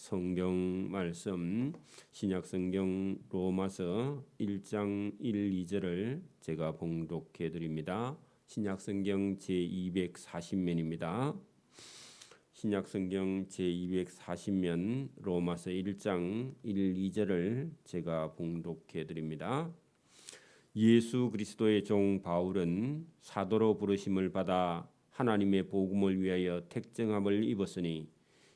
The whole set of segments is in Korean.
성경 말씀 신약 성경 로마서 1장 1, 2절을 제가 봉독해 드립니다. 신약 성경 제240면입니다. 신약 성경 제240면 로마서 1장 1, 2절을 제가 봉독해 드립니다. 예수 그리스도의 종 바울은 사도로 부르심을 받아 하나님의 복음을 위하여 택정함을 입었으니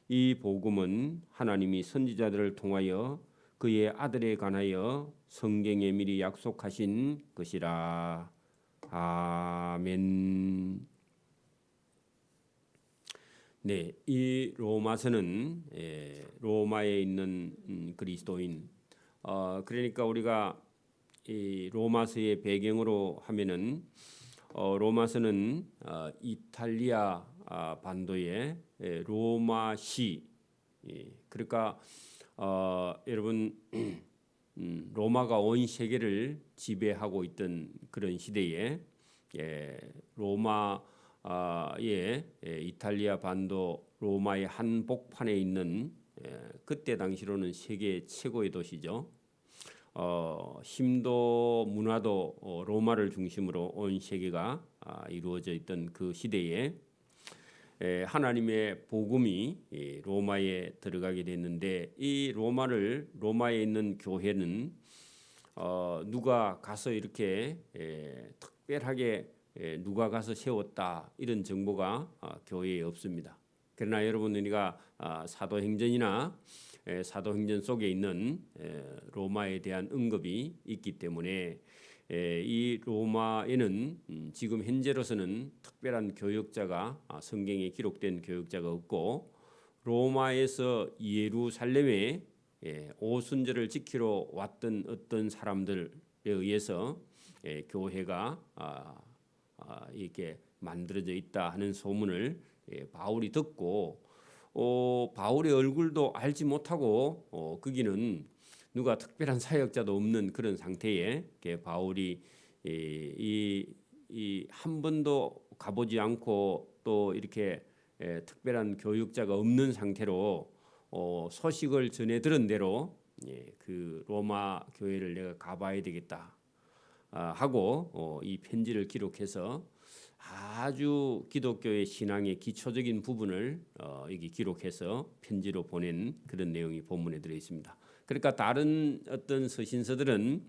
이 복음은 하나님이 선지자들을 통하여 그의 아들에 관하여 성경에 미리 약속하신 것이라. 아멘. 네, 이 로마서는 로마에 있는 그리스도인. 그러니까 우리가 이 로마서의 배경으로 하면은 로마서는 이탈리아 반도의 로마시. 그러니까 여러분 로마가 온 세계를 지배하고 있던 그런 시대에 로마의 이탈리아 반도 로마의 한복판에 있는 그때 당시로는 세계 최고의 도시죠. 힘도 문화도 로마를 중심으로 온 세계가 이루어져 있던 그 시대에 하나님의 복음이 로마에 들어가게 됐는데 이 로마에 있는 교회는 누가 가서 이렇게 특별하게 누가 가서 세웠다 이런 정보가 교회에 없습니다. 그러나 여러분 우리가 사도행전이나 사도행전 속에 있는 로마에 대한 언급이 있기 때문에 이 로마에는 지금 현재로서는 특별한 교역자가 성경에 기록된 교역자가 없고 로마에서 예루살렘에 오순절을 지키러 왔던 어떤 사람들에 의해서 교회가 이렇게 만들어져 있다 하는 소문을 바울이 듣고 바울의 얼굴도 알지 못하고 거기는 누가 특별한 사역자도 없는 그런 상태에 바울이 이 한 번도 가보지 않고 또 이렇게 특별한 교육자가 없는 상태로 소식을 전해 들은 대로 그 로마 교회를 내가 가봐야 되겠다 하고 이 편지를 기록해서 아주 기독교의 신앙의 기초적인 부분을 여기 기록해서 편지로 보낸 그런 내용이 본문에 들어 있습니다. 그러니까 다른 어떤 서신서들은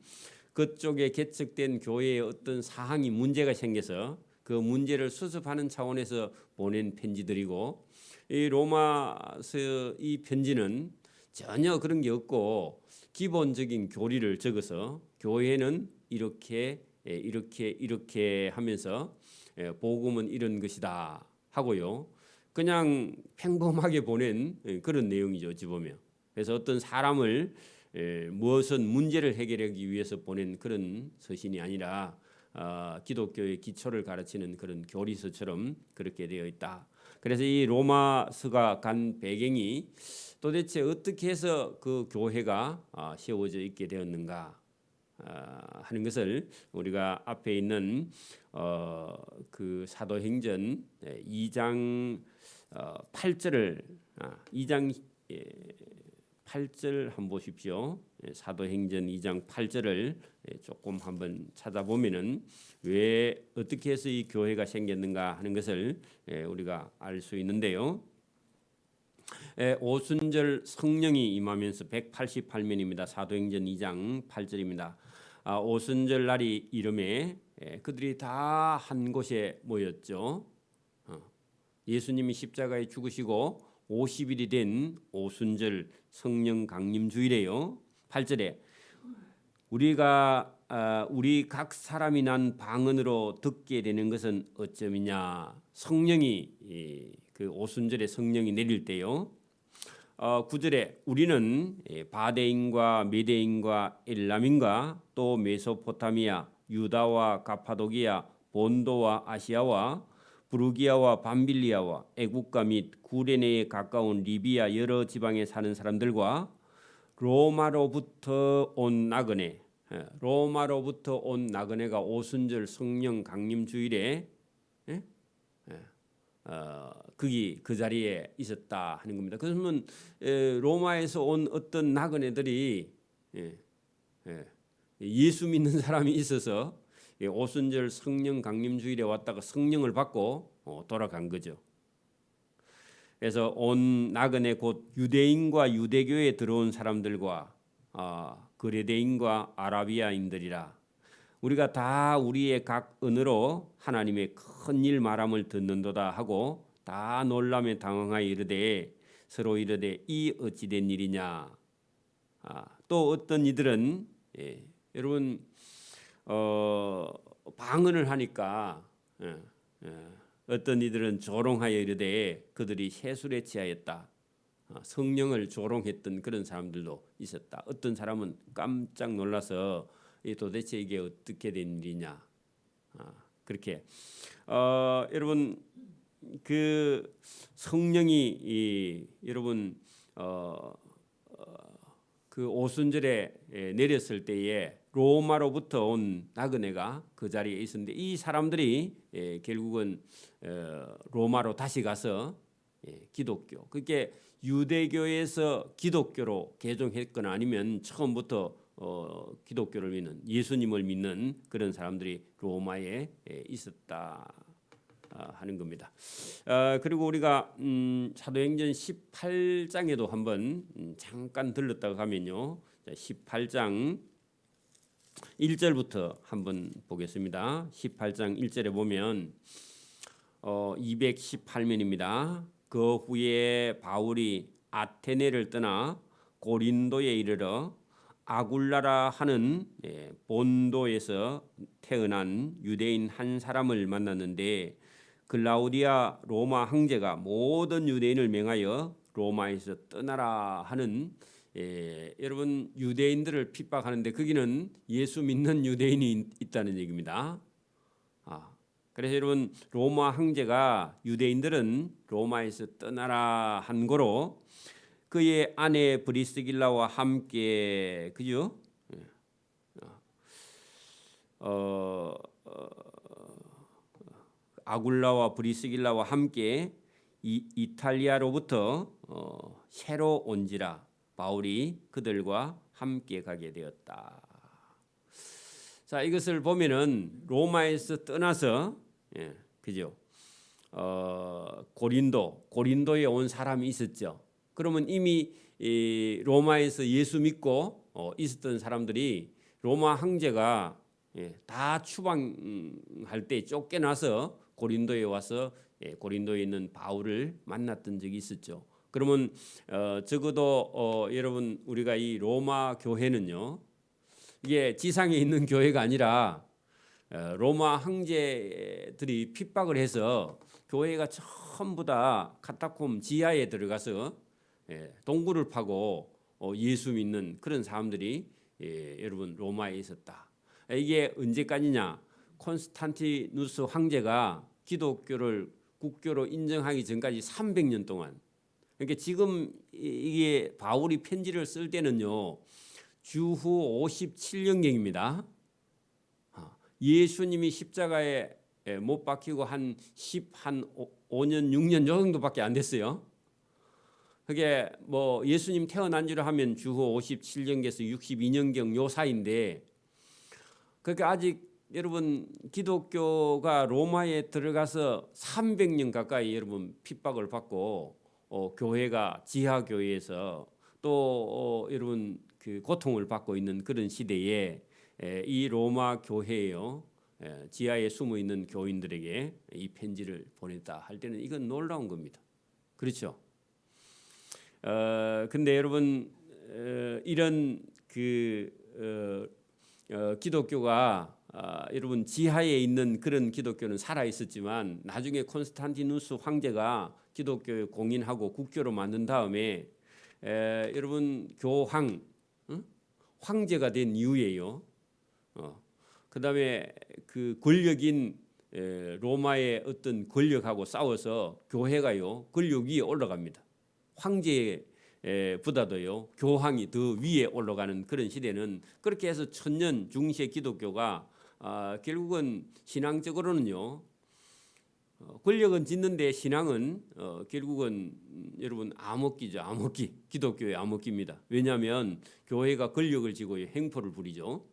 그쪽에 개척된 교회에 어떤 사항이 문제가 생겨서 그 문제를 수습하는 차원에서 보낸 편지들이고 이 로마서 이 편지는 전혀 그런 게 없고 기본적인 교리를 적어서 교회는 이렇게 하면서 복음은 이런 것이다 하고요. 그냥 평범하게 보낸 그런 내용이죠. 어찌 보면. 그래서 어떤 사람을 무엇은 문제를 해결하기 위해서 보낸 그런 서신이 아니라 기독교의 기초를 가르치는 그런 교리서처럼 그렇게 되어 있다. 그래서 이 로마서가 간 배경이 도대체 어떻게 해서 그 교회가 세워져 있게 되었는가 하는 것을 우리가 앞에 있는 그 사도행전 2장 8절을 2장 8절 한번 보십시오. 사도행전 2장 8절을 조금 한번 찾아보면은 왜 어떻게 해서 이 교회가 생겼는가 하는 것을 우리가 알 수 있는데요. 오순절 성령이 임하면서 188면입니다. 사도행전 2장 8절입니다. 오순절 날이 이름에 그들이 다 한 곳에 모였죠. 예수님이 십자가에 죽으시고 50일이 된 오순절 성령 강림 주일에요. 8절에 우리 각 사람이 난 방언으로 듣게 되는 것은 어쩌미냐. 성령이 그 오순절에 성령이 내릴 때요. 9절에 우리는 바데인과 메데인과 엘람인과 또 메소포타미아, 유다와 가파도기아, 본도와 아시아와 부르기아와 밤빌리아와 애국가 및 구레네에 가까운 리비아 여러 지방에 사는 사람들과 로마로부터 온 나그네가 오순절 성령 강림 주일에 거기 그 자리에 있었다 하는 겁니다. 그러면 로마에서 온 어떤 나그네들이 예수 믿는 사람이 있어서 오순절 성령 강림 주일에 왔다가 성령을 받고 돌아간 거죠. 그래서 온 나그네 곧 유대인과 유대교에 들어온 사람들과 그레데인과 아라비아인들이라 우리가 다 우리의 각 언어로 하나님의 큰 일 말함을 듣는도다 하고 다 놀라며 당황하여 이르되 서로 이르되 이 어찌된 일이냐. 또 어떤 이들은 여러분 방언을 하니까 어떤 이들은 조롱하여 이르되 그들이 세술에 취하였다. 성령을 조롱했던 그런 사람들도 있었다. 어떤 사람은 깜짝 놀라서 도대체 이게 어떻게 된 일이냐. 그렇게 여러분 그 성령이 여러분 그 오순절에 내렸을 때에 로마로부터 온 나그네가 그 자리에 있었는데 이 사람들이 결국은 로마로 다시 가서 기독교, 그게 유대교에서 기독교로 개종했거나 아니면 처음부터 기독교를 믿는 예수님을 믿는 그런 사람들이 로마에 있었다 하는 겁니다. 그리고 우리가 사도행전 18장에도 한번 잠깐 들렀다가 가면요, 18장 1절부터 한번 보겠습니다. 18장 1절에 보면 218면입니다. 그 후에 바울이 아테네를 떠나 고린도에 이르러 아굴라라 하는 본도에서 태어난 유대인 한 사람을 만났는데 글라우디아 로마 황제가 모든 유대인을 명하여 로마에서 떠나라 하는 여러분 유대인들을 핍박하는데 거기는 예수 믿는 유대인이 있다는 얘기입니다. 그래서 여러분 로마 황제가 유대인들은 로마에서 떠나라 한 거로 그의 아내 브리스길라와 함께 그죠? 아굴라와 브리스길라와 함께 이탈리아로부터 새로 온지라 바울이 그들과 함께 가게 되었다. 자, 이것을 보면은 로마에서 떠나서 그죠? 고린도에 온 사람이 있었죠. 그러면 이미 로마에서 예수 믿고 있었던 사람들이 로마 황제가 다 추방할 때 쫓겨나서 고린도에 와서 고린도에 있는 바울을 만났던 적이 있었죠. 그러면 적어도 여러분 우리가 이 로마 교회는요, 이게 지상에 있는 교회가 아니라 로마 황제들이 핍박을 해서 교회가 전부 다 카타콤 지하에 들어가서 동굴을 파고 예수 믿는 그런 사람들이 여러분 로마에 있었다. 이게 언제까지냐? 콘스탄티누스 황제가 기독교를 국교로 인정하기 전까지 300년 동안. 그러니까 지금 이게 바울이 편지를 쓸 때는요, 주후 57년경입니다. 예수님이 십자가에 못 박히고 한 5년 6년 요 정도밖에 안 됐어요. 그게 뭐 예수님 태어난 지로 하면 주후 57년경에서 62년경 요 사이인데, 그러니까 아직 여러분 기독교가 로마에 들어가서 300년 가까이 여러분 핍박을 받고 교회가 지하 교회에서 또 여러분 그 고통을 받고 있는 그런 시대에 이 로마 교회요, 지하에 숨어 있는 교인들에게 이 편지를 보냈다 할 때는 이건 놀라운 겁니다. 그렇죠? 근데 여러분 이런 그 기독교가 여러분 지하에 있는 그런 기독교는 살아 있었지만 나중에 콘스탄티누스 황제가 기독교에 공인하고 국교로 만든 다음에 여러분 교황 황제가 된 이후에요. 그다음에 그 권력인 로마의 어떤 권력하고 싸워서 교회가요 권력 위에 올라갑니다. 황제보다도요 교황이 더 위에 올라가는 그런 시대는 그렇게 해서 천년 중세 기독교가 결국은 신앙적으로는요 권력은 짓는데 신앙은 결국은 여러분 암흑기죠. 암흑기. 기독교의 암흑기입니다. 왜냐하면 교회가 권력을 쥐고 행포를 부리죠.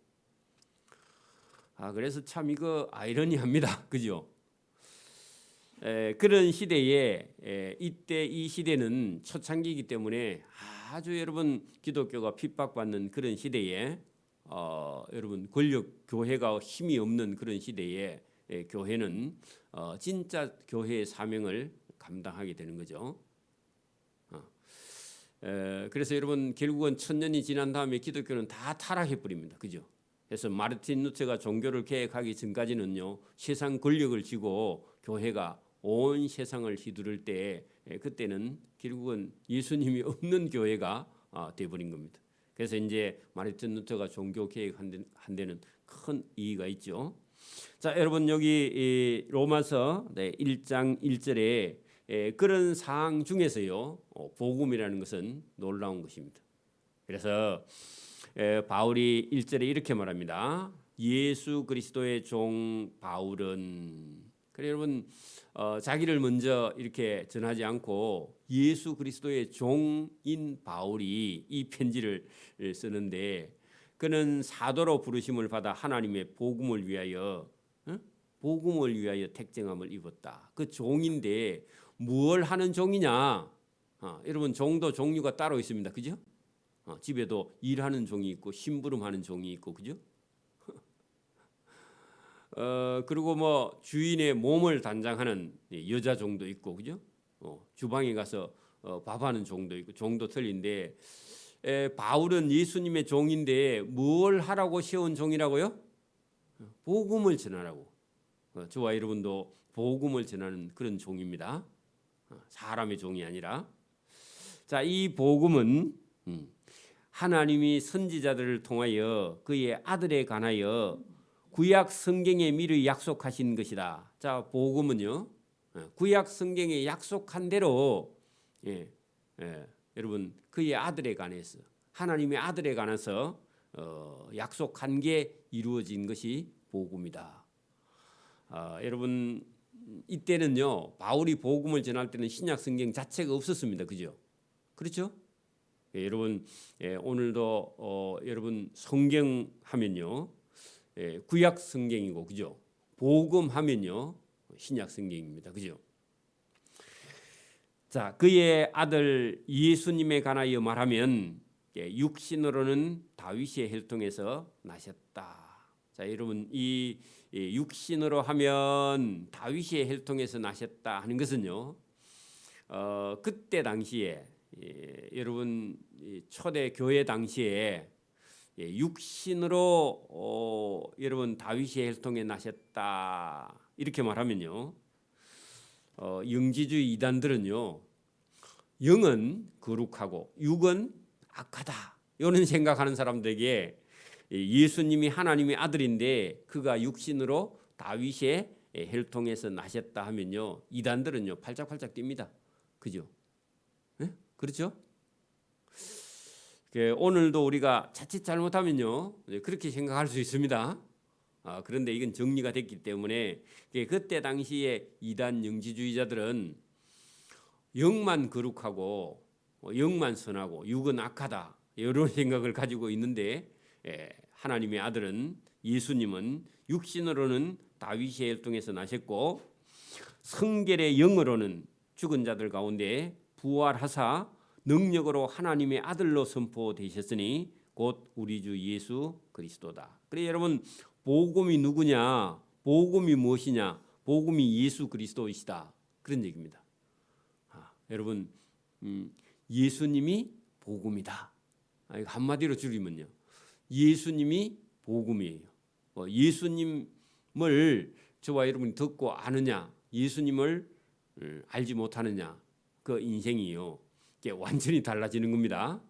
그래서 참 이거 아이러니합니다. 그죠? 그런 시대에 이때 이 시대는 초창기이기 때문에 아주 여러분 기독교가 핍박받는 그런 시대에 여러분 권력 교회가 힘이 없는 그런 시대에 교회는 진짜 교회의 사명을 감당하게 되는 거죠. 그래서 여러분 결국은 1000년이 지난 다음에 기독교는 다 타락해 버립니다. 그죠? 그래서 마르틴 루터가 종교를 개혁하기 전까지는요 세상 권력을 쥐고 교회가 온 세상을 휘두를 때 그때는 결국은 예수님이 없는 교회가 돼버린 겁니다. 그래서 이제 마르틴 루터가 종교 개혁한 데는 큰 이의가 있죠. 자, 여러분 여기 로마서 1장 1절에 그런 상황 중에서요 복음이라는 것은 놀라운 것입니다. 그래서 바울이 1절에 이렇게 말합니다. 예수 그리스도의 종 바울은 그래 여러분 자기를 먼저 이렇게 전하지 않고 예수 그리스도의 종인 바울이 이 편지를 쓰는데 그는 사도로 부르심을 받아 하나님의 복음을 위하여 복음을 위하여 택정함을 입었다. 그 종인데 뭘 하는 종이냐? 여러분 종도 종류가 따로 있습니다. 그죠? 집에도 일하는 종이 있고 심부름하는 종이 있고 그죠? 그리고 뭐 주인의 몸을 단장하는 여자 종도 있고 그죠? 주방에 가서 밥하는 종도 있고 종도 틀린데 바울은 예수님의 종인데 뭘 하라고 세운 종이라고요? 복음을 전하라고. 저와 여러분도 복음을 전하는 그런 종입니다. 사람의 종이 아니라. 자, 이 복음은 하나님이 선지자들을 통하여 그의 아들에 관하여 구약 성경에 미리 약속하신 것이다. 자, 복음은요. 구약 성경에 약속한 대로 여러분 그의 아들에 관해서 하나님의 아들에 관해서 약속한 게 이루어진 것이 복음이다. 여러분 이때는요 바울이 복음을 전할 때는 신약 성경 자체가 없었습니다. 그죠? 그렇죠? 여러분 오늘도 여러분 성경 하면요 구약 성경이고 그죠? 복음 하면요 신약 성경입니다. 그죠? 자, 그의 아들 예수님에 관하여 말하면 육신으로는 다윗의 혈통에서 나셨다. 자, 여러분 이 육신으로 하면 다윗의 혈통에서 나셨다 하는 것은요. 그때 당시에 여러분 초대 교회 당시에 육신으로 여러분 다윗의 혈통에 나셨다 이렇게 말하면요. 영지주의 이단들은요. 영은 거룩하고 육은 악하다. 이런 생각하는 사람들에게 예수님이 하나님의 아들인데 그가 육신으로 다윗의 혈통에서 나셨다 하면요. 이단들은요. 팔짝팔짝 뜁니다. 그죠? 네? 그렇죠? 오늘도 우리가 자칫 잘못하면요. 그렇게 생각할 수 있습니다. 그런데 이건 정리가 됐기 때문에 그때 당시에 이단 영지주의자들은 영만 거룩하고 영만 선하고 육은 악하다 이런 생각을 가지고 있는데 하나님의 아들은 예수님은 육신으로는 다윗의 혈통에서 나셨고 성결의 영으로는 죽은 자들 가운데 부활하사 능력으로 하나님의 아들로 선포되셨으니 곧 우리 주 예수 그리스도다. 그래 여러분 복음이 누구냐? 복음이 무엇이냐? 복음이 예수 그리스도이시다. 그런 얘기입니다. 여러분 예수님이 복음이다. 한마디로 줄이면요. 예수님이 복음이에요. 예수님을 저와 여러분이 듣고 아느냐? 예수님을 알지 못하느냐? 그 인생이요. 완전히 달라지는 겁니다.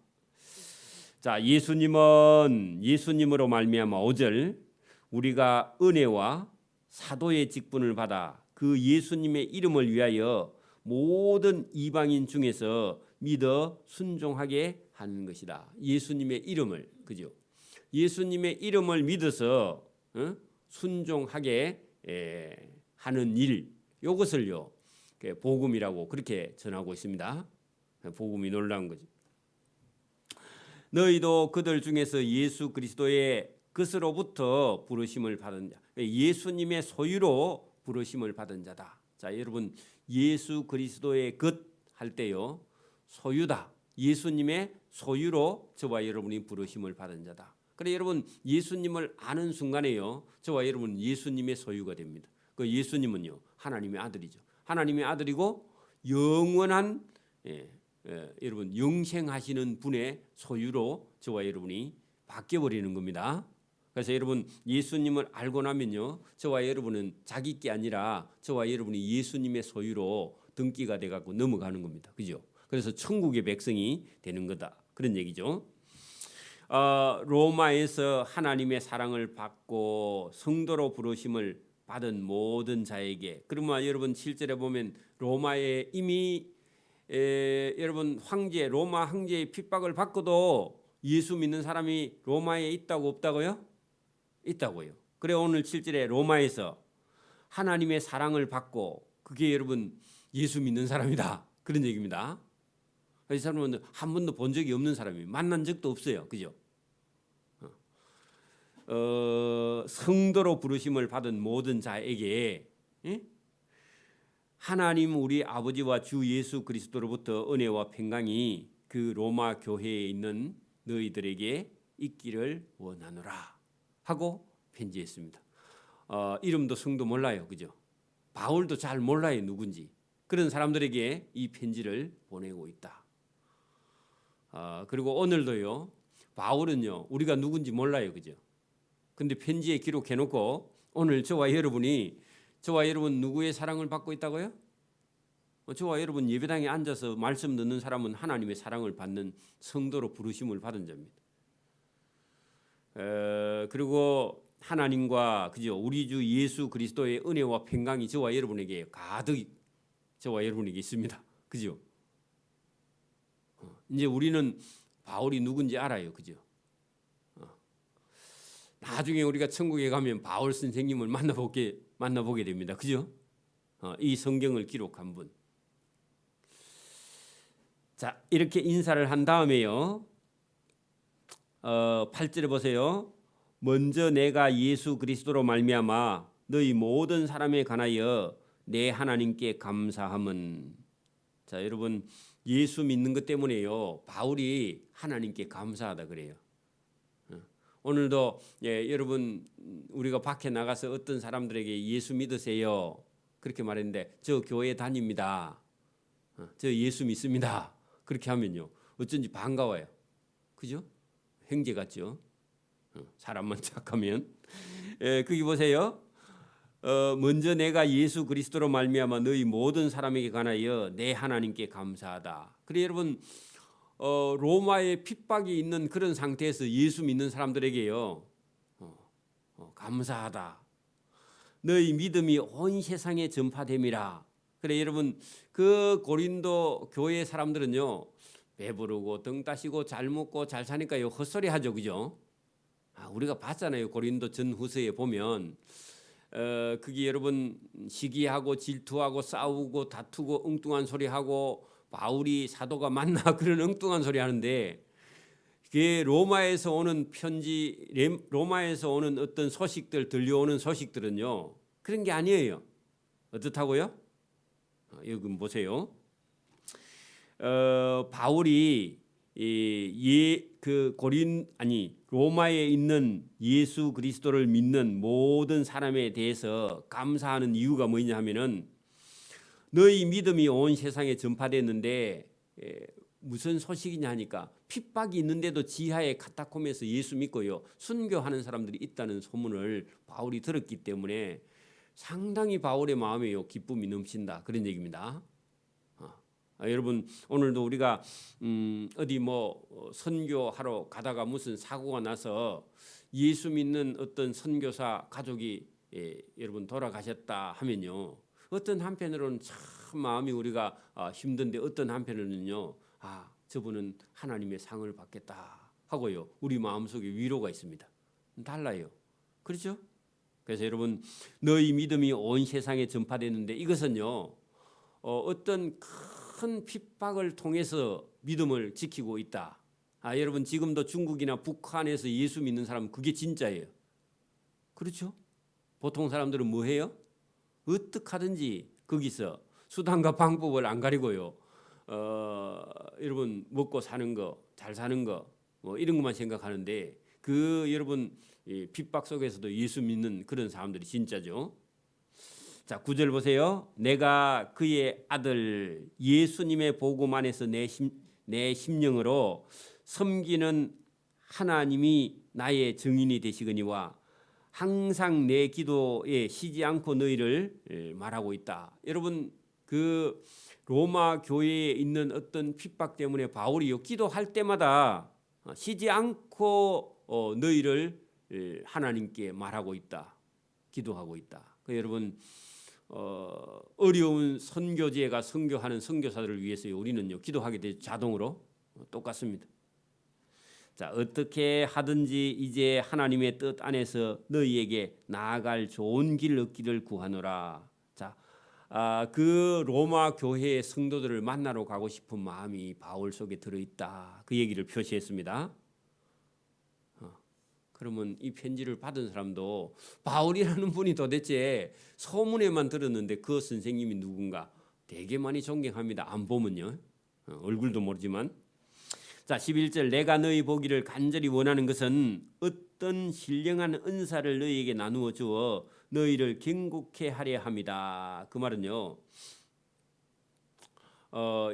자, 예수님으로 말미암아 5절 우리가 은혜와 사도의 직분을 받아 그 예수님의 이름을 위하여 모든 이방인 중에서 믿어 순종하게 하는 것이다. 예수님의 이름을 그죠? 예수님의 이름을 믿어서 순종하게 하는 일 이것을요 복음이라고 그렇게 전하고 있습니다. 복음이 놀라운 거죠. 너희도 그들 중에서 예수 그리스도의 것으로부터 부르심을 받은 자, 예수님의 소유로 부르심을 받은 자다. 자, 여러분 예수 그리스도의 것 할 때요 소유다. 예수님의 소유로 저와 여러분이 부르심을 받은 자다. 그래 여러분 예수님을 아는 순간에요 저와 여러분 예수님의 소유가 됩니다. 그 예수님은요 하나님의 아들이죠. 하나님의 아들이고 영원한 여러분 영생하시는 분의 소유로 저와 여러분이 바뀌어 버리는 겁니다. 그래서 여러분 예수님을 알고 나면요 저와 여러분은 자기 게 아니라 저와 여러분이 예수님의 소유로 등기가 돼 갖고 넘어가는 겁니다. 그죠? 그래서 천국의 백성이 되는 거다. 그런 얘기죠. 로마에서 하나님의 사랑을 받고 성도로 부르심을 받은 모든 자에게, 그러면 여러분 7절에 보면 로마에 이미 여러분 로마 황제의 핍박을 받고도 예수 믿는 사람이 로마에 있다고 없다고요? 있다고요. 그래 오늘 7절에 로마에서 하나님의 사랑을 받고 그게 여러분 예수 믿는 사람이다. 그런 얘기입니다. 이 사람은 한 번도 본 적이 없는 사람이에요. 만난 적도 없어요. 그죠? 성도로 부르심을 받은 모든 자에게 하나님 우리 아버지와 주 예수 그리스도로부터 은혜와 평강이 그 로마 교회에 있는 너희들에게 있기를 원하노라 하고 편지했습니다. 이름도 성도 몰라요. 그죠? 바울도 잘 몰라요. 누군지. 그런 사람들에게 이 편지를 보내고 있다. 그리고 오늘도요. 바울은요. 우리가 누군지 몰라요. 그죠? 근데 편지에 기록해 놓고 오늘 저와 여러분 누구의 사랑을 받고 있다고요? 저와 여러분 예배당에 앉아서 말씀 듣는 사람은 하나님의 사랑을 받는 성도로 부르심을 받은 자입니다. 그리고 하나님과 그죠? 우리 주 예수 그리스도의 은혜와 평강이 저와 여러분에게 가득 저와 여러분에게 있습니다. 그죠? 이제 우리는 바울이 누군지 알아요. 그죠? 나중에 우리가 천국에 가면 바울 선생님을 만나보게 됩니다. 그죠? 이 성경을 기록한 분. 자, 이렇게 인사를 한 다음에요. 8절에 보세요. 먼저 내가 예수 그리스도로 말미암아 너희 모든 사람에 관하여 내 하나님께 감사함은. 자, 여러분 예수 믿는 것 때문에요. 바울이 하나님께 감사하다 그래요. 오늘도 여러분 우리가 밖에 나가서 어떤 사람들에게 예수 믿으세요. 그렇게 말했는데 저 교회 다닙니다. 저 예수 믿습니다. 그렇게 하면요. 어쩐지 반가워요. 그죠? 형제 같죠? 사람만 착하면. 거기 보세요. 먼저 내가 예수 그리스도로 말미암아 너희 모든 사람에게 관하여 내 하나님께 감사하다. 그래 여러분 로마의 핍박이 있는 그런 상태에서 예수 믿는 사람들에게요 감사하다. 너희 믿음이 온 세상에 전파됨이라. 그래 여러분 그 고린도 교회 사람들은요 배부르고 등 따시고 잘 먹고 잘 사니까요 헛소리 하죠. 그죠? 우리가 봤잖아요. 고린도 전후서에 보면 그게 여러분 시기하고 질투하고 싸우고 다투고 엉뚱한 소리하고 바울이 사도가 맞나 그런 엉뚱한 소리 하는데 그게 로마에서 오는 편지, 로마에서 오는 어떤 소식들 들려오는 소식들은요 그런 게 아니에요. 어떻다고요? 여기 보세요. 바울이 로마에 있는 예수 그리스도를 믿는 모든 사람에 대해서 감사하는 이유가 뭐냐 하면은 너희 믿음이 온 세상에 전파됐는데 무슨 소식이냐 하니까 핍박이 있는데도 지하의 카타콤에서 예수 믿고요 순교하는 사람들이 있다는 소문을 바울이 들었기 때문에 상당히 바울의 마음에요 기쁨이 넘친다 그런 얘기입니다. 여러분 오늘도 우리가 어디 선교하러 가다가 무슨 사고가 나서 예수 믿는 어떤 선교사 가족이 여러분 돌아가셨다 하면요 어떤 한편으로는 참 마음이 우리가 힘든데 어떤 한편으로는요 저분은 하나님의 상을 받겠다 하고요 우리 마음속에 위로가 있습니다. 달라요. 그렇죠? 그래서 여러분 너희 믿음이 온 세상에 전파됐는데 이것은요 어떤 큰 핍박을 통해서 믿음을 지키고 있다. 여러분 지금도 중국이나 북한에서 예수 믿는 사람 그게 진짜예요. 그렇죠? 보통 사람들은 뭐 해요? 어떻게 하든지 거기서 수단과 방법을 안 가리고요. 여러분 먹고 사는 거, 잘 사는 거, 뭐 이런 것만 생각하는데 여러분 핍박 속에서도 예수 믿는 그런 사람들이 진짜죠. 자, 9절 보세요. 내가 그의 아들 예수님의 복음 안에서 내 심령으로 섬기는 하나님이 나의 증인이 되시거니와 항상 내 기도에 쉬지 않고 너희를 말하고 있다. 여러분 그 로마 교회에 있는 어떤 핍박 때문에 바울이요 기도할 때마다 쉬지 않고 너희를 하나님께 말하고 있다. 기도하고 있다. 여러분 어려운 선교제가 선교하는 선교사들을 위해서 우리는요 기도하게 되죠. 자동으로 똑같습니다. 자, 어떻게 하든지 이제 하나님의 뜻 안에서 너희에게 나아갈 좋은 길 얻기를 구하노라. 자, 그 로마 교회의 성도들을 만나러 가고 싶은 마음이 바울 속에 들어있다. 그 얘기를 표시했습니다. 그러면 이 편지를 받은 사람도 바울이라는 분이 도대체 소문에만 들었는데 그 선생님이 누군가 되게 많이 존경합니다. 안 보면요. 얼굴도 모르지만. 자, 11절 내가 너희 보기를 간절히 원하는 것은 어떤 신령한 은사를 너희에게 나누어 주어 너희를 경고케 하려 함이다. 그 말은요.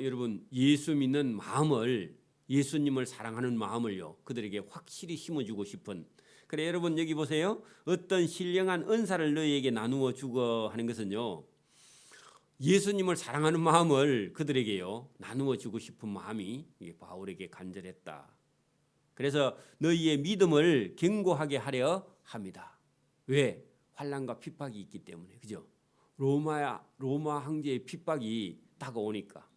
여러분 예수 믿는 마음을 예수님을 사랑하는 마음을요. 그들에게 확실히 심어주고 싶은 그래 여러분 여기 보세요. 어떤 신령한 은사를 너희에게 나누어 주고 하는 것은요. 예수님을 사랑하는 마음을 그들에게요 나누어 주고 싶은 마음이 바울에게 간절했다. 그래서 너희의 믿음을 견고하게 하려 합니다. 왜? 환난과 핍박이 있기 때문에 그죠? 로마 황제의 핍박이 다가오니까.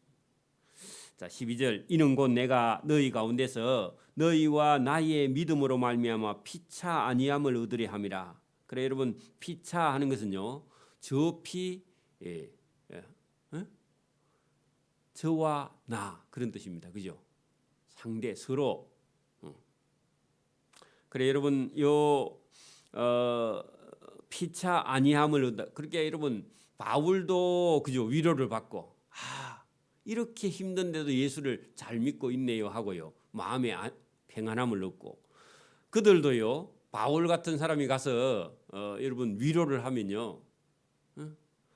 자 12절 이는 곧 내가 너희 가운데서 너희와 나의 믿음으로 말미암아 피차 아니함을 얻으려 함이라. 그래 여러분 피차 하는 것은요 저피 저와 나 그런 뜻입니다. 그죠? 상대 서로. 그래 여러분 피차 아니함을 얻다. 그렇게 여러분 바울도 그죠 위로를 받고 이렇게 힘든데도 예수를 잘 믿고 있네요 하고요 마음에 평안함을 얻고 그들도요 바울 같은 사람이 가서 여러분 위로를 하면요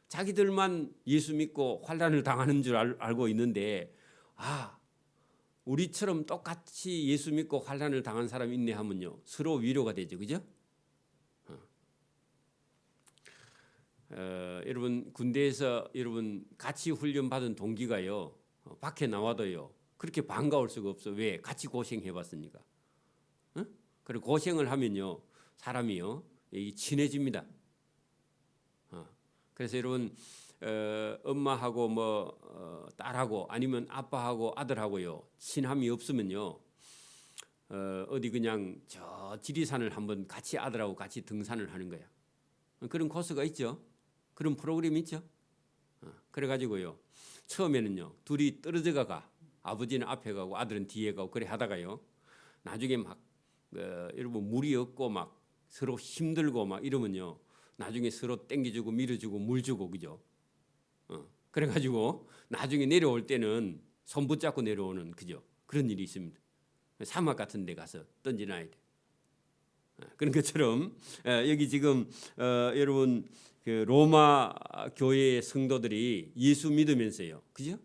자기들만 예수 믿고 환난을 당하는 줄 알고 있는데 우리처럼 똑같이 예수 믿고 환난을 당한 사람이 있네 하면요 서로 위로가 되죠. 그죠? 여러분 군대에서 여러분 같이 훈련 받은 동기가요 밖에 나와도요 그렇게 반가울 수가 없어. 왜? 같이 고생해 봤으니까. 그리고 고생을 하면요 사람이요 친해집니다. 그래서 여러분 엄마하고 딸하고 아니면 아빠하고 아들하고요 친함이 없으면요 어디 그냥 저 지리산을 한번 같이 아들하고 같이 등산을 하는 거야. 그런 코스가 있죠. 그런 프로그램이 있죠. 그래가지고요 처음에는요 둘이 떨어져 가 아버지는 앞에 가고 아들은 뒤에 가고 그래 하다가요 나중에 막 여러분 물이 없고 막 서로 힘들고 막 이러면요 나중에 서로 땡겨주고 밀어주고 물 주고 그죠? 그래가지고 나중에 내려올 때는 손 붙잡고 내려오는 그죠? 그런 일이 있습니다. 사막 같은 데 가서 던져놔야 돼. 그런 것처럼 여기 지금 여러분 그 로마 교회의 성도들이 예수 믿으면서요, 그죠?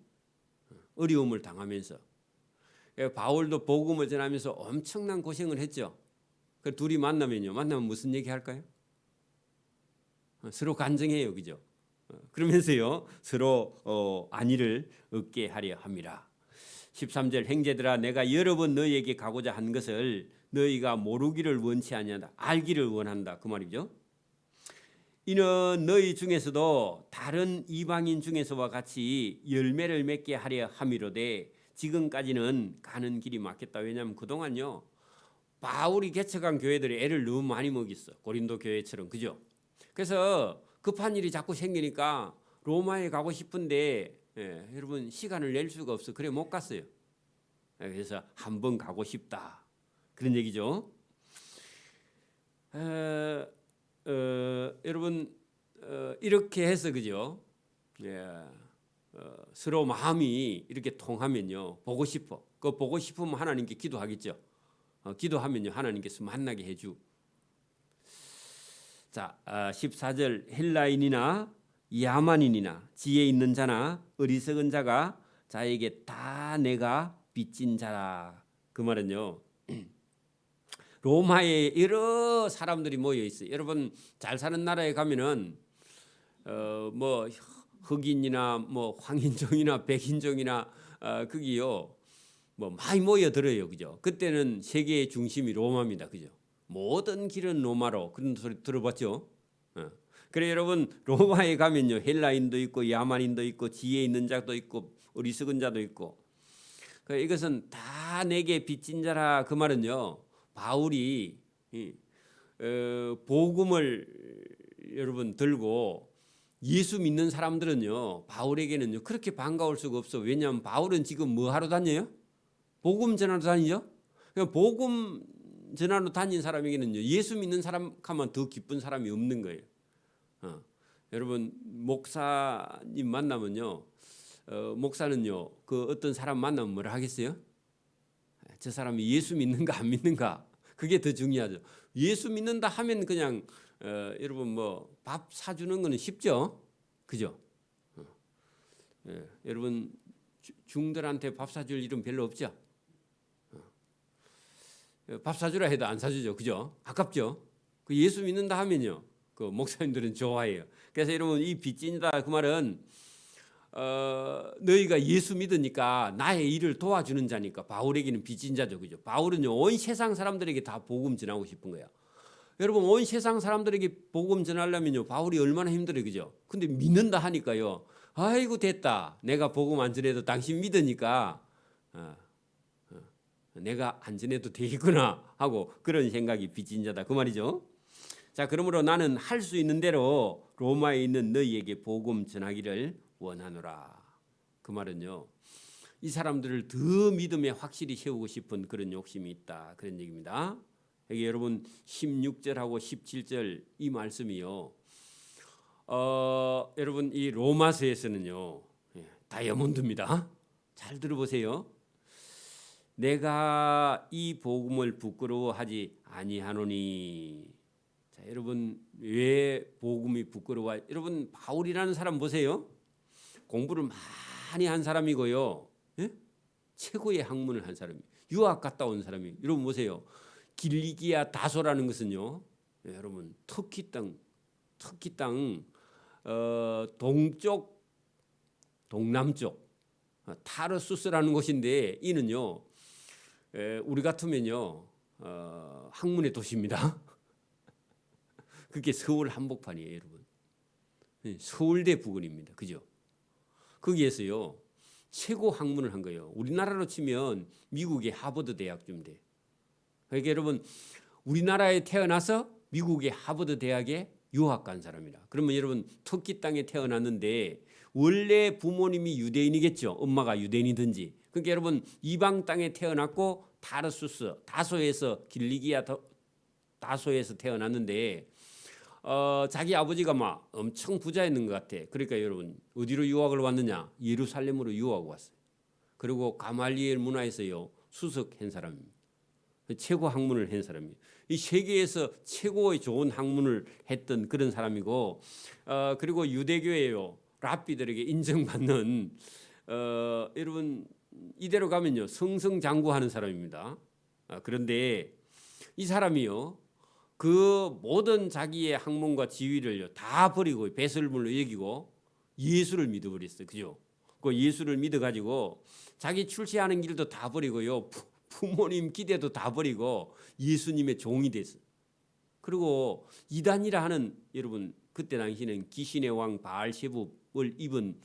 어려움을 당하면서 바울도 복음을 전하면서 엄청난 고생을 했죠. 그 둘이 만나면 무슨 얘기 할까요? 서로 간증해요, 그죠? 그러면서요 서로 안위를 얻게 하려 함이라. 13절 형제들아 내가 여러 번 너희에게 가고자 한 것을 너희가 모르기를 원치 아니한다 알기를 원한다 그 말이죠. 이는 너희 중에서도 다른 이방인 중에서와 같이 열매를 맺게 하려 함이로되 지금까지는 가는 길이 막혔다. 왜냐하면 그동안요 바울이 개척한 교회들이 애를 너무 많이 먹였어. 고린도 교회처럼 그죠? 그래서 급한 일이 자꾸 생기니까 로마에 가고 싶은데 여러분 시간을 낼 수가 없어. 그래 못 갔어요. 그래서 한번 가고 싶다. 그런 얘기죠. 여러분 이렇게 해서 그죠? 서로 마음이 이렇게 통하면요 보고 싶어. 그 보고 싶으면 하나님께 기도하겠죠. 기도하면요 하나님께서 만나게 해주. 자, 14절 헬라인이나 야만인이나 지혜 있는 자나 어리석은 자가 자에게 다 내가 빚진 자라. 그 말은요. 로마에 여러 사람들이 모여 있어요. 여러분 잘 사는 나라에 가면은 뭐 흑인이나 뭐 황인종이나 백인종이나 거기요 뭐 많이 모여들어요, 그죠? 그때는 세계의 중심이 로마입니다, 그죠? 모든 길은 로마로 그런 소리 들어봤죠? 그래 여러분 로마에 가면요 헬라인도 있고 야만인도 있고 지혜 있는 자도 있고 어리석은 자도 있고 이것은 다 내게 빚진 자라. 그 말은요 바울이 복음을 여러분 들고 예수 믿는 사람들은요 바울에게는요 그렇게 반가울 수가 없어. 왜냐하면 바울은 지금 뭐 하러 다녀요? 복음 전하러 다니죠. 그러니까 복음 전하러 다닌 사람에게는요 예수 믿는 사람 하면 더 기쁜 사람이 없는 거예요. 여러분 목사님 만나면요 목사는요 그 어떤 사람 만나면 뭐라 하겠어요? 저 사람이 예수 믿는가 안 믿는가 그게 더 중요하죠. 예수 믿는다 하면 그냥 여러분 뭐 밥 사주는 거는 쉽죠, 그죠? 여러분 중들한테 밥 사줄 일은 별로 없죠. 밥 사주라 해도 안 사주죠, 그죠? 아깝죠. 그 예수 믿는다 하면요 그 목사님들은 좋아해요. 그래서 여러분 이 빚진다 그 말은 너희가 예수 믿으니까 나의 일을 도와주는 자니까 바울에게는 빚진 자죠, 그죠? 바울은요 온 세상 사람들에게 다 복음 전하고 싶은 거야. 여러분 온 세상 사람들에게 복음 전하려면요 바울이 얼마나 힘들어요, 그죠? 근데 믿는다 하니까요 아이고 됐다. 내가 복음 안 전해도 당신 믿으니까 내가 안 전해도 되겠구나 하고 그런 생각이 빚진 자다 그 말이죠. 자, 그러므로 나는 할 수 있는 대로 로마에 있는 너희에게 복음 전하기를 원하노라. 그 말은요 이 사람들을 더 믿음에 확실히 세우고 싶은 그런 욕심이 있다 그런 얘기입니다. 여기 여러분 16절하고 17절 이 말씀이요 여러분 이 로마서에서는요 다이아몬드입니다. 잘 들어보세요. 내가 이 복음을 부끄러워하지 아니하노니. 자, 여러분 왜 복음이 부끄러워? 여러분 바울이라는 사람 보세요. 공부를 많이 한 사람이고요. 예? 최고의 학문을 한 사람이. 유학 갔다 온 사람이. 여러분 보세요. 길리기아 다소라는 것은요. 예, 여러분 터키 땅 동쪽 동남쪽 타르수스라는 곳인데 이는요 우리 같으면요 학문의 도시입니다. 그게 서울 한복판이에요, 여러분. 서울대 부근입니다, 그죠? 거기에서요 최고 학문을 한 거예요. 우리나라로 치면 미국의 하버드 대학쯤 돼. 그러니까 여러분 우리나라에 태어나서 미국의 하버드 대학에 유학 간 사람이라. 그러면 여러분 터키 땅에 태어났는데 원래 부모님이 유대인이겠죠. 엄마가 유대인이든지. 그러니까 여러분 이방 땅에 태어났고 타르수스 다소에서 길리기아 다소에서 태어났는데 자기 아버지가 막 엄청 부자였는 것 같아. 그러니까 여러분 어디로 유학을 왔느냐? 예루살렘으로 유학 왔어요. 그리고 가말리엘 문화에서요 수석한 사람입니다. 최고 학문을 한 사람이에요. 이 세계에서 최고의 좋은 학문을 했던 그런 사람이고 그리고 유대교회요 랍비들에게 인정받는 여러분 이대로 가면요 승승장구하는 사람입니다. 그런데 이 사람이요 그 모든 자기의 학문과 지위를요 다 버리고 배설물로 여기고 예수를 믿어버렸어요, 그죠? 그 예수를 믿어가지고 자기 출세하는 길도 다 버리고요 부모님 기대도 다 버리고 예수님의 종이 됐어요. 그리고 이단이라 하는 여러분 그때 당시는 귀신의 왕 바알세붑을 입은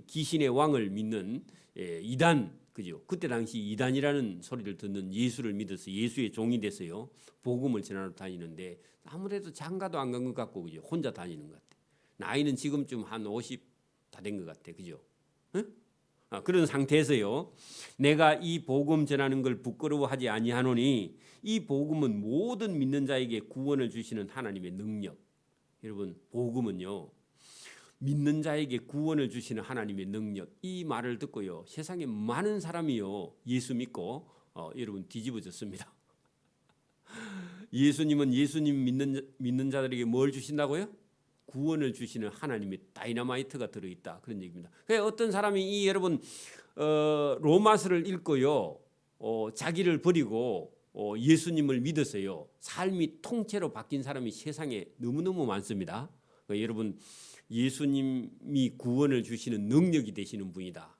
귀신의 왕을 믿는 이단 그죠? 그때 당시 이단이라는 소리를 듣는 예수를 믿어서 예수의 종이 됐어요. 복음을 전하러 다니는데 아무래도 장가도 안 간 것 같고 그죠? 혼자 다니는 것 같아. 나이는 지금쯤 한 50 다 된 것 같아. 그죠? 응? 그런 상태에서요. 내가 이 복음 전하는 걸 부끄러워하지 아니하노니 이 복음은 모든 믿는 자에게 구원을 주시는 하나님의 능력. 여러분 복음은요. 믿는 자에게 구원을 주시는 하나님의 능력. 이 말을 듣고요. 세상에 많은 사람이요. 예수 믿고 여러분 뒤집어졌습니다. 예수님은 예수님 믿는 자들에게 뭘 주신다고요? 구원을 주시는 하나님의 다이너마이트가 들어있다. 그런 얘기입니다. 그러니까 어떤 사람이 이 여러분 로마서를 읽고요. 자기를 버리고 예수님을 믿었어요. 삶이 통째로 바뀐 사람이 세상에 너무너무 많습니다. 그러니까 여러분 예수님이 구원을 주시는 능력이 되시는 분이다.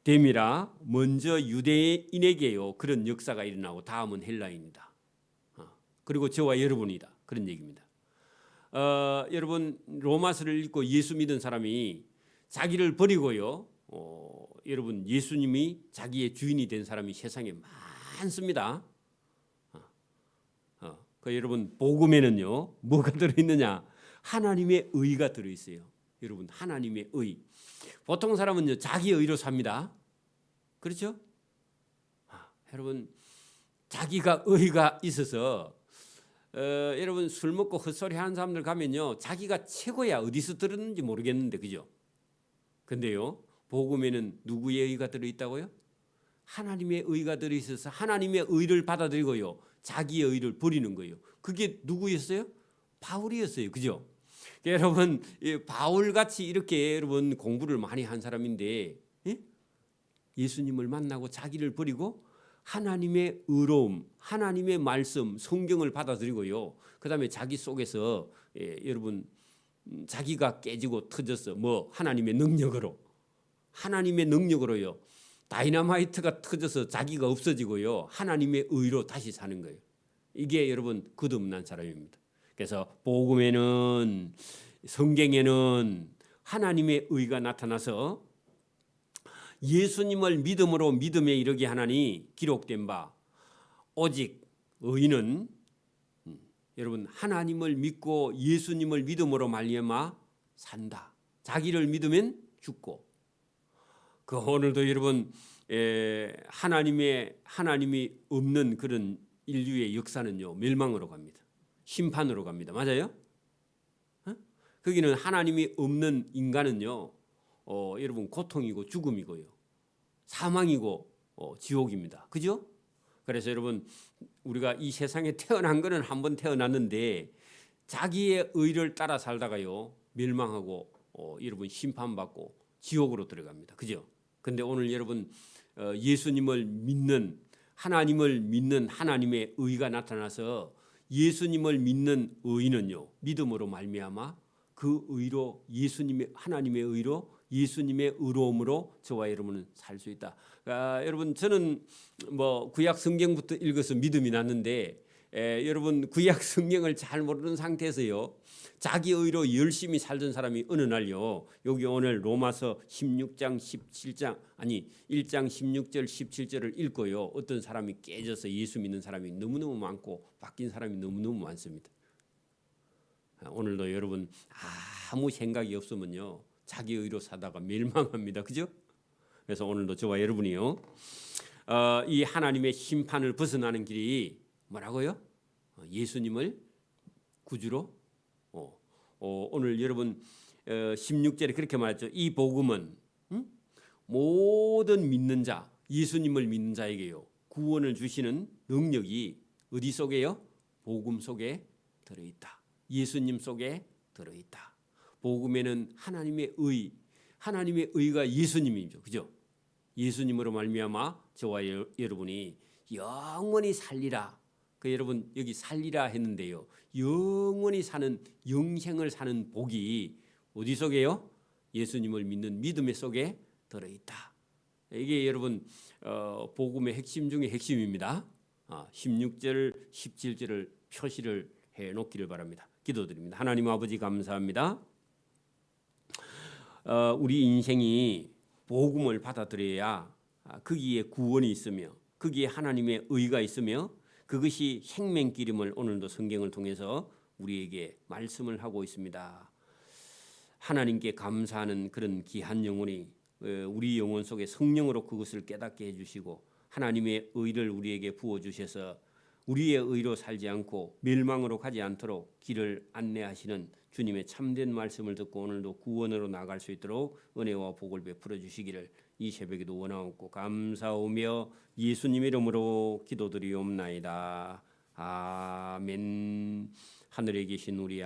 됨이라 먼저 유대인에게요 그런 역사가 일어나고 다음은 헬라인이다. 그리고 저와 여러분이다. 그런 얘기입니다. 여러분 로마서를 읽고 예수 믿은 사람이 자기를 버리고요. 여러분 예수님이 자기의 주인이 된 사람이 세상에 많습니다. 여러분 복음에는요 뭐가 들어있느냐? 하나님의 의가 들어있어요. 여러분 하나님의 의. 보통 사람은요 자기 의로 삽니다. 그렇죠? 여러분 자기가 의가 있어서 여러분 술 먹고 헛소리 하는 사람들 가면요 자기가 최고야. 어디서 들었는지 모르겠는데 그죠? 근데요 복음에는 누구의 의가 들어있다고요? 하나님의 의가 들어있어서 하나님의 의를 받아들이고요 자기의 의를 버리는 거예요. 그게 누구였어요? 바울이었어요. 그죠? 여러분 바울같이 이렇게 여러분 공부를 많이 한 사람인데 예수님을 만나고 자기를 버리고 하나님의 의로움, 하나님의 말씀, 성경을 받아들이고요. 그다음에 자기 속에서 여러분 자기가 깨지고 터져서 하나님의 능력으로요. 다이너마이트가 터져서 자기가 없어지고요. 하나님의 의로 다시 사는 거예요. 이게 여러분 거듭난 사람입니다. 그래서 복음에는 성경에는 하나님의 의가 나타나서 예수님을 믿음으로 믿음에 이르게 하나니 기록된 바 오직 의인은 여러분 하나님을 믿고 예수님을 믿음으로 말미암아 산다. 자기를 믿으면 죽고 오늘도 여러분 하나님이 없는 그런 인류의 역사는요 멸망으로 갑니다. 심판으로 갑니다. 맞아요? 거기는 하나님이 없는 인간은요 여러분 고통이고 죽음이고요 사망이고 지옥입니다. 그죠? 그래서 여러분 우리가 이 세상에 태어난 거는 한 번 태어났는데 자기의 의를 따라 살다가요 멸망하고 여러분 심판받고 지옥으로 들어갑니다. 그죠? 근데 오늘 여러분 예수님을 믿는 하나님을 믿는 하나님의 의가 나타나서 예수님을 믿는 의인은요 믿음으로 말미암아 그 의로 하나님의 의로 예수님의 의로움으로 저와 여러분은 살 수 있다. 여러분 저는 구약 성경부터 읽어서 믿음이 났는데 여러분 구약 성경을 잘 모르는 상태에서요 자기 의로 열심히 살던 사람이 어느 날요 여기 오늘 로마서 16장 17장 1장 16절 17절을 읽고요 어떤 사람이 깨져서 예수 믿는 사람이 너무너무 많고 바뀐 사람이 너무너무 많습니다. 오늘도 여러분 아무 생각이 없으면요 자기 의로 사다가 멸망합니다. 그죠? 그래서 오늘도 저와 여러분이요 이 하나님의 심판을 벗어나는 길이 뭐라고요? 예수님을 구주로 오늘 여러분 16절에 그렇게 말했죠. 이 복음은 모든 믿는 자 예수님을 믿는 자에게요 구원을 주시는 능력이 어디 속에요? 복음 속에 들어있다. 예수님 속에 들어있다. 복음에는 하나님의 의가 예수님이죠. 그죠? 예수님으로 말미암아 저와 여러분이 영원히 살리라. 여러분 여기 살리라 했는데요. 영원히 사는 영생을 사는 복이 어디 속에요? 예수님을 믿는 믿음의 속에 들어있다. 이게 여러분 복음의 핵심 중에 핵심입니다. 16절 17절을 표시를 해놓기를 바랍니다. 기도드립니다. 하나님 아버지 감사합니다. 우리 인생이 복음을 받아들여야 거기에 구원이 있으며 거기에 하나님의 의가 있으며 그것이 생명길임을 오늘도 성경을 통해서 우리에게 말씀을 하고 있습니다. 하나님께 감사하는 그런 귀한 영혼이 우리 영혼 속에 성령으로 그것을 깨닫게 해주시고 하나님의 의를 우리에게 부어주셔서 우리의 의로 살지 않고 멸망으로 가지 않도록 길을 안내하시는 주님의 참된 말씀을 듣고 오늘도 구원으로 나갈 수 있도록 은혜와 복을 베풀어 주시기를 이 새벽에도 원하옵고 감사하며 예수님 이름으로 기도드리옵나이다. 아멘. 하늘에 계신 우리 아버지